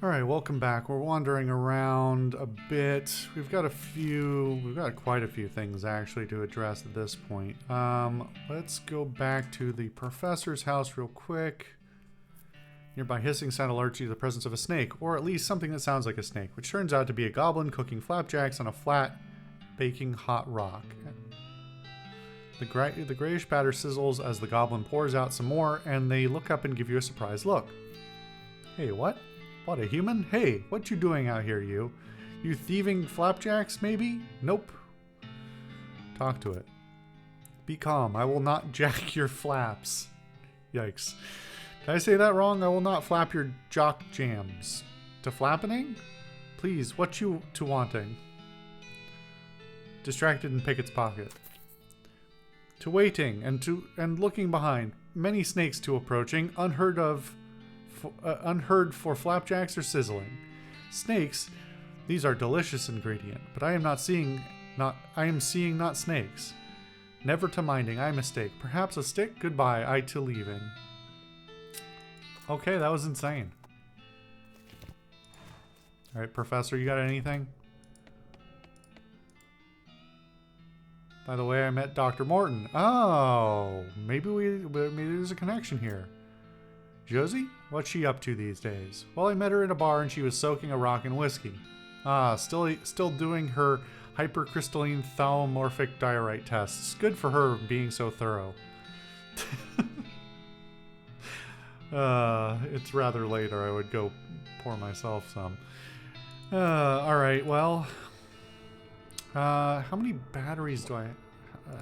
Alright, welcome back. We're wandering around a bit. We've got quite a few things actually to address at this point. Let's go back to the professor's house real quick. Nearby hissing sound alerts you to the presence of a snake, or at least something that sounds like a snake, which turns out to be a goblin cooking flapjacks on a flat, baking hot rock. The grayish batter sizzles as the goblin pours out some more, and they look up and give you a surprised look. Hey, what? What, a human? Hey, what you doing out here, you? You thieving flapjacks, maybe? Nope. Talk to it. Be calm. I will not jack your flaps. Yikes. Did I say that wrong? I will not flap your jock jams. To flappening? Please, what you to wanting? Distracted and pick its pocket. To waiting and looking behind. Many snakes to approaching. Unheard for flapjacks or sizzling. Snakes, these are delicious ingredient, but I am seeing not snakes. Never to minding, I mistake. Perhaps a stick? Goodbye, I to leaving. Okay, that was insane. Alright, Professor, you got anything? By the way, I met Dr. Morton. Oh, maybe there's a connection here. Josie? What's she up to these days? Well, I met her in a bar and she was soaking a rock in whiskey. Ah, still doing her hypercrystalline thalaomorphic diorite tests. Good for her being so thorough. It's rather late, or I would go pour myself some. Alright, well. How many batteries do I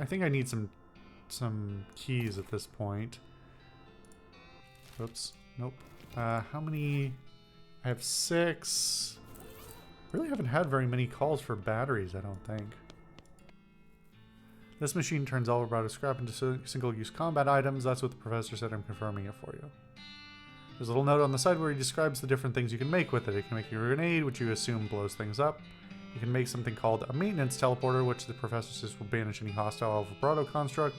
think I need some keys at this point. Oops. Nope. How many? I have 6. Really haven't had very many calls for batteries, I don't think. This machine turns all about scrap into single-use combat items. That's what the professor said. I'm confirming it for you. There's a little note on the side where he describes the different things you can make with it. It can make a grenade, which you assume blows things up. You can make something called a maintenance teleporter, which the professor says will banish any hostile vibrato construct.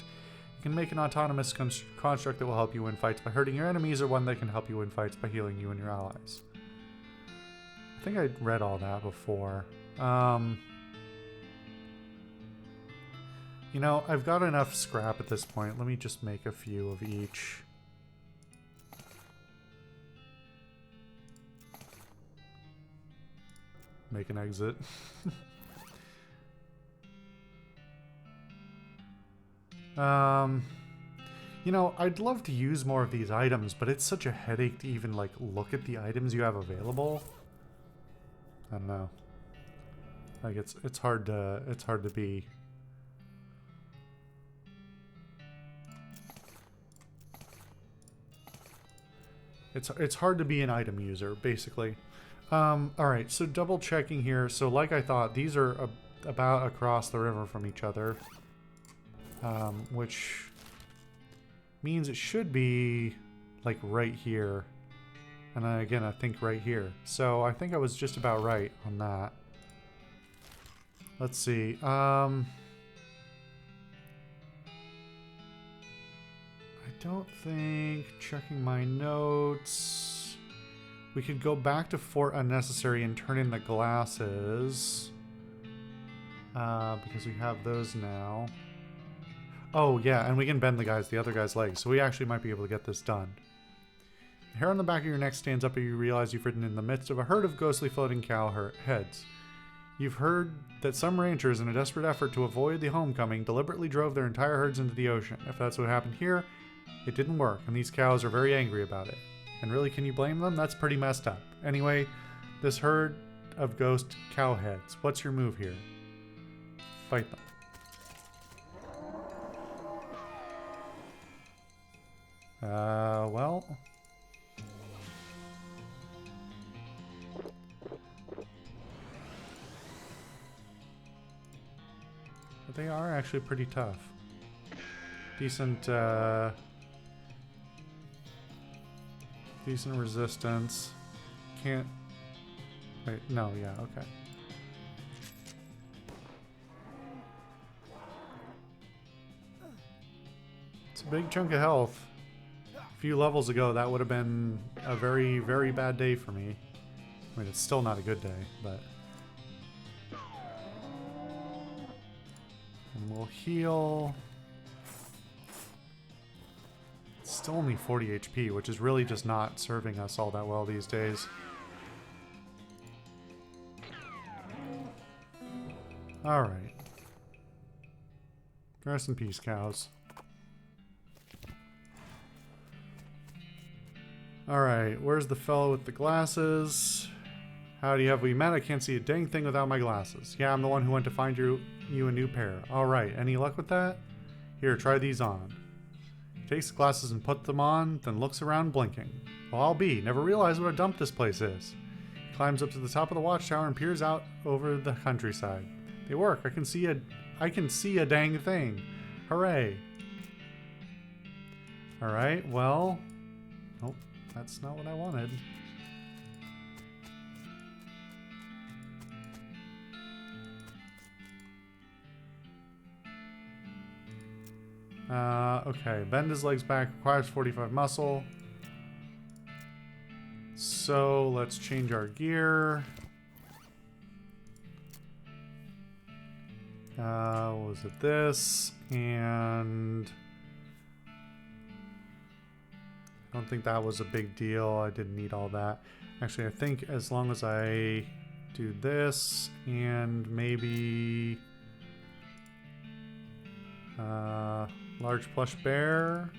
You can make an autonomous construct that will help you win fights by hurting your enemies, or one that can help you win fights by healing you and your allies. I think I read all that before. You know, I've got enough scrap at this point. Let me just make a few of each. Make an exit. You know, I'd love to use more of these items, but it's such a headache to even, like, look at the items you have available. I don't know. Like, it's hard to be. It's hard to be an item user, basically. Alright, so double checking here. So like I thought, these are about across the river from each other. Which means it should be like right here. And then again, I think right here. So I think I was just about right on that. Let's see. I don't think, checking my notes, we could go back to Fort Unnecessary and turn in the glasses. Because we have those now. Oh, yeah, and we can bend the other guy's legs, so we actually might be able to get this done. The hair on the back of your neck stands up and you realize you've ridden in the midst of a herd of ghostly floating cow heads. You've heard that some ranchers, in a desperate effort to avoid the homecoming, deliberately drove their entire herds into the ocean. If that's what happened here, it didn't work, and these cows are very angry about it. And really, can you blame them? That's pretty messed up. Anyway, this herd of ghost cow heads, what's your move here? Fight them. Well... But they are actually pretty tough. Decent, decent resistance. Can't... Wait, no, yeah, okay. It's a big chunk of health. A few levels ago, that would have been a very, very bad day for me. I mean, it's still not a good day, but... And we'll heal... It's still only 40 HP, which is really just not serving us all that well these days. Alright. Rest in peace, cows. Alright, where's the fellow with the glasses? Howdy, have we met? I can't see a dang thing without my glasses. Yeah, I'm the one who went to find you a new pair. Alright, any luck with that? Here, try these on. He takes the glasses and puts them on, then looks around blinking. Well, I'll be. Never realized what a dump this place is. He climbs up to the top of the watchtower and peers out over the countryside. They work. I can see a dang thing. Hooray. Alright, well... Nope, that's not what I wanted. Okay, bend his legs back, requires 45 muscle. So, let's change our gear. Was it this? And... I don't think that was a big deal. I didn't need all that. Actually, I think as long as I do this and maybe... large plush bear.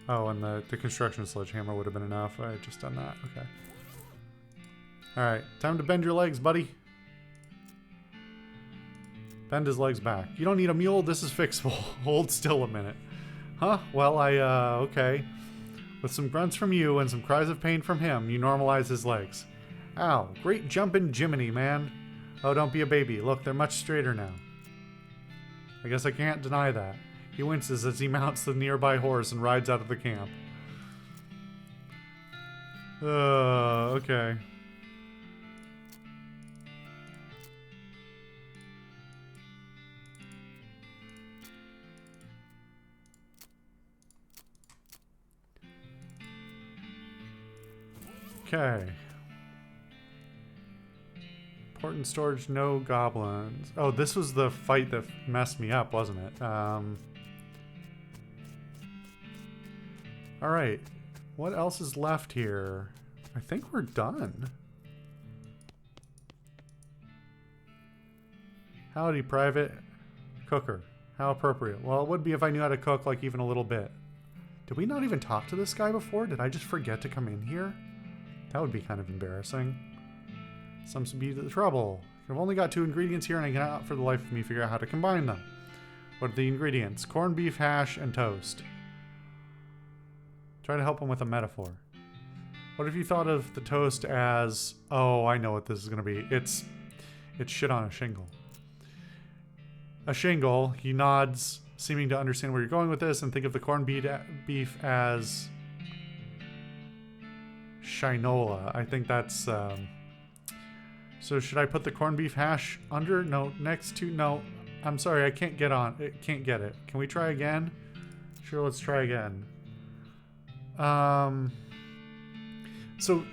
Oh, and the construction sledgehammer would have been enough. I had just done that. Okay. Alright, time to bend your legs, buddy. Bend his legs back. You don't need a mule, this is fixable. Hold still a minute. Huh? Well, okay. With some grunts from you and some cries of pain from him, you normalize his legs. Ow, great jumpin' Jiminy, man. Oh, don't be a baby. Look, they're much straighter now. I guess I can't deny that. He winces as he mounts the nearby horse and rides out of the camp. Okay. Okay. Important storage, no goblins. Oh, this was the fight that messed me up, wasn't it? Alright. What else is left here? I think we're done. Howdy, Private. Cooker. How appropriate. Well, it would be if I knew how to cook, like, even a little bit. Did we not even talk to this guy before? Did I just forget to come in here? That would be kind of embarrassing. Some to be the trouble. I've only got 2 ingredients here and I cannot for the life of me figure out how to combine them. What are the ingredients? Corned beef, hash, and toast. Try to help him with a metaphor. What if you thought of the toast as... Oh, I know what this is going to be. It's shit on a shingle. A shingle. He nods, seeming to understand where you're going with this, and think of the corned beef as... Shinola. I think that's... So should I put the corned beef hash under? No, next to... No. I'm sorry, I can't get on. I can't get it. Can we try again? Sure, let's try again. So,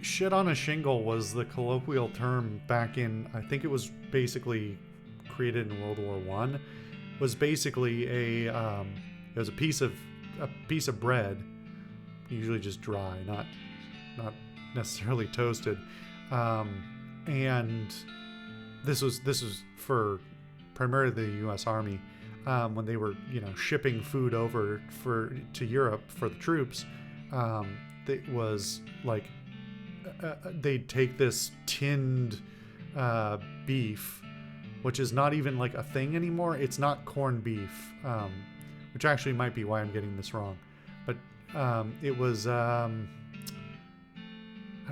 shit on a shingle was the colloquial term back in... I think it was basically created in World War I. Was basically a... it was a piece of bread, usually just dry, not necessarily toasted. And this was for primarily the U.S. Army when they were shipping food over to Europe for the troops. It was like they'd take this tinned beef, which is not even like a thing anymore. It's not corned beef, which actually might be why I'm getting this wrong. But it was. I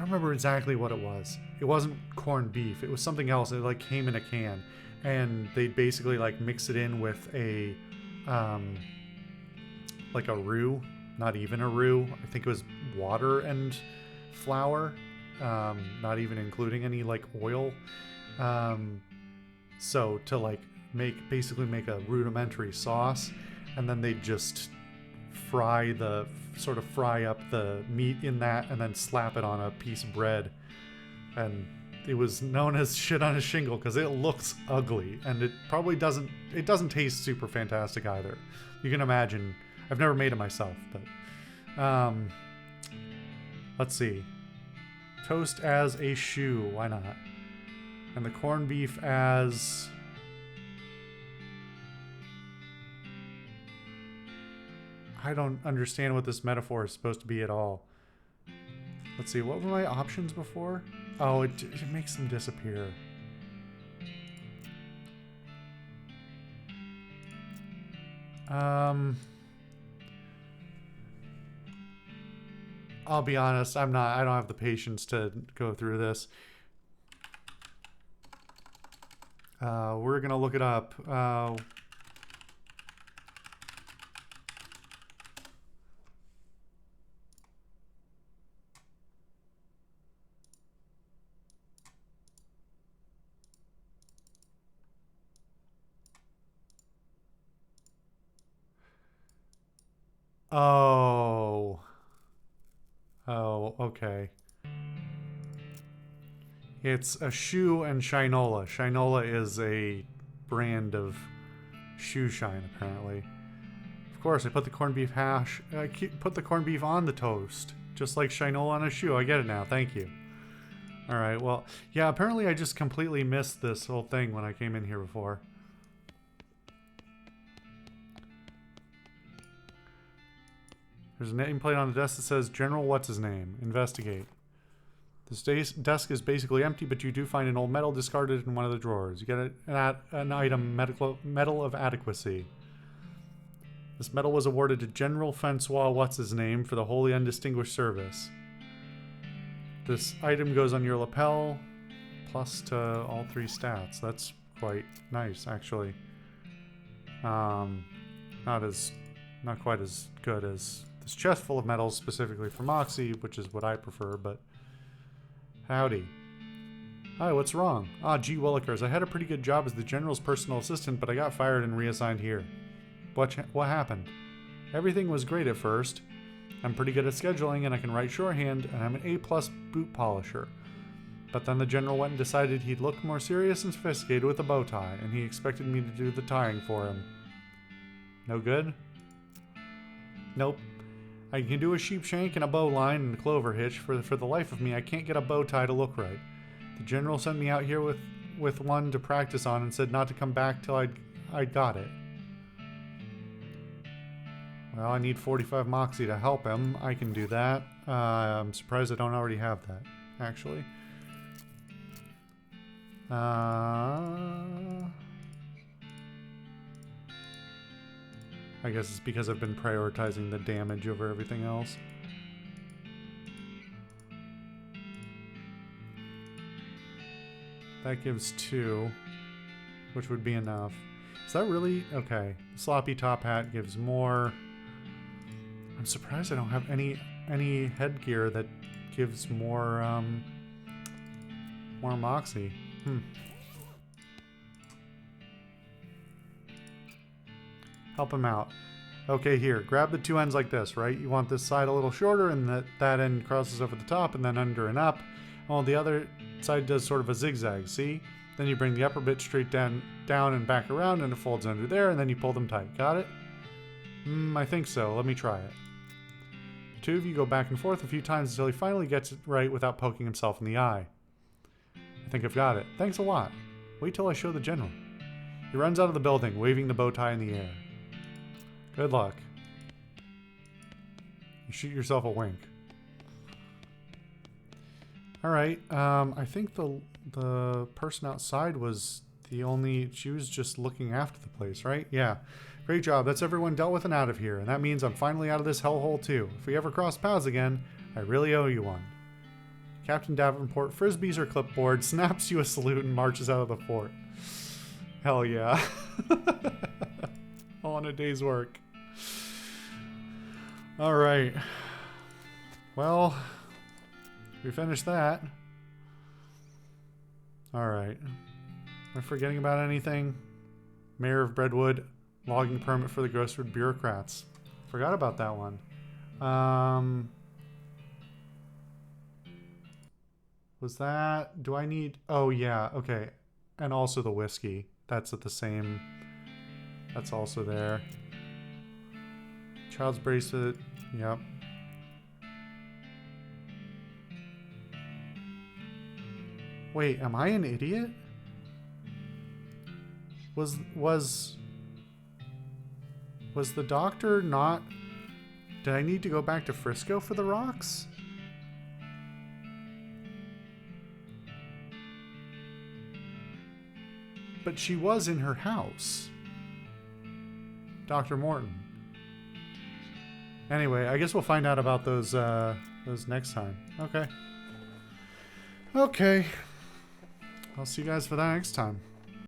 don't remember exactly what it was. It wasn't corned beef. It was something else. It like came in a can, and they'd basically like mix it in with a like a roux, not even a roux. I think it was water and flour, not even including any like oil. So to like make a rudimentary sauce, and then they just sort of fry up the meat in that and then slap it on a piece of bread. And it was known as shit on a shingle because it looks ugly, and it probably doesn't taste super fantastic either. You can imagine. I've never made it myself, but let's see. Toast as a shoe, why not? And the corned beef as... I don't understand what this metaphor is supposed to be at all. Let's see, what were my options before? Oh, it makes them disappear. I'll be honest, I don't have the patience to go through this. We're gonna look it up. Oh, okay. It's a shoe and Shinola. Shinola is a brand of shoe shine, apparently. Of course, I put the corned beef hash. I put the corned beef on the toast, just like Shinola on a shoe. I get it now. Thank you. All right. Well, yeah. Apparently, I just completely missed this whole thing when I came in here before. There's a nameplate on the desk that says General What's His Name. Investigate. This desk is basically empty, but you do find an old medal discarded in one of the drawers. You get an item, Medal of Adequacy. This medal was awarded to General Francois What's His Name for the wholly undistinguished service. This item goes on your lapel, plus to all 3 stats. That's quite nice, actually. Not quite as good as this chest full of medals specifically for Moxie, which is what I prefer, but howdy. Hi, what's wrong? Ah, gee willikers, I had a pretty good job as the General's personal assistant, but I got fired and reassigned here. What happened? Everything was great at first. I'm pretty good at scheduling and I can write shorthand, and I'm an A+ boot polisher. But then the General went and decided he'd look more serious and sophisticated with a bow tie, and he expected me to do the tying for him. No good? Nope. I can do a sheep shank and a bow line and a clover hitch. For the life of me, I can't get a bow tie to look right. The General sent me out here with one to practice on and said not to come back till I'd got it. Well, I need 45 Moxie to help him. I can do that. I'm surprised I don't already have that, actually. I guess it's because I've been prioritizing the damage over everything else. That gives 2, which would be enough. Is that really? Okay. Sloppy top hat gives more. I'm surprised I don't have any headgear that gives more Moxie. Help him out. Okay, here. Grab the 2 ends like this, right? You want this side a little shorter, and that end crosses over the top, and then under and up. Well, the other side does sort of a zigzag, see? Then you bring the upper bit straight down and back around, and it folds under there, and then you pull them tight. Got it? I think so. Let me try it. The 2 of you go back and forth a few times until he finally gets it right without poking himself in the eye. I think I've got it. Thanks a lot. Wait till I show the General. He runs out of the building, waving the bow tie in the air. Good luck. You shoot yourself a wink. Alright, I think the person outside was she was just looking after the place, right? Yeah. Great job. That's everyone dealt with and out of here, and that means I'm finally out of this hellhole too. If we ever cross paths again, I really owe you one. Captain Davenport frisbees her clipboard, snaps you a salute, and marches out of the fort. Hell yeah. All in a day's work. Alright. Well, we finished that. Alright. Am I forgetting about anything? Mayor of Breadwood, logging permit for the Grosswood bureaucrats. Forgot about that one. Was that... Do I need... Oh, yeah. Okay. And also the whiskey. That's at the same... That's also there. Child's bracelet. Yep. Wait, am I an idiot? Was the doctor not... Did I need to go back to Frisco for the rocks? But she was in her house. Dr. Morton. Anyway, I guess we'll find out about those next time. Okay. Okay. I'll see you guys for that next time.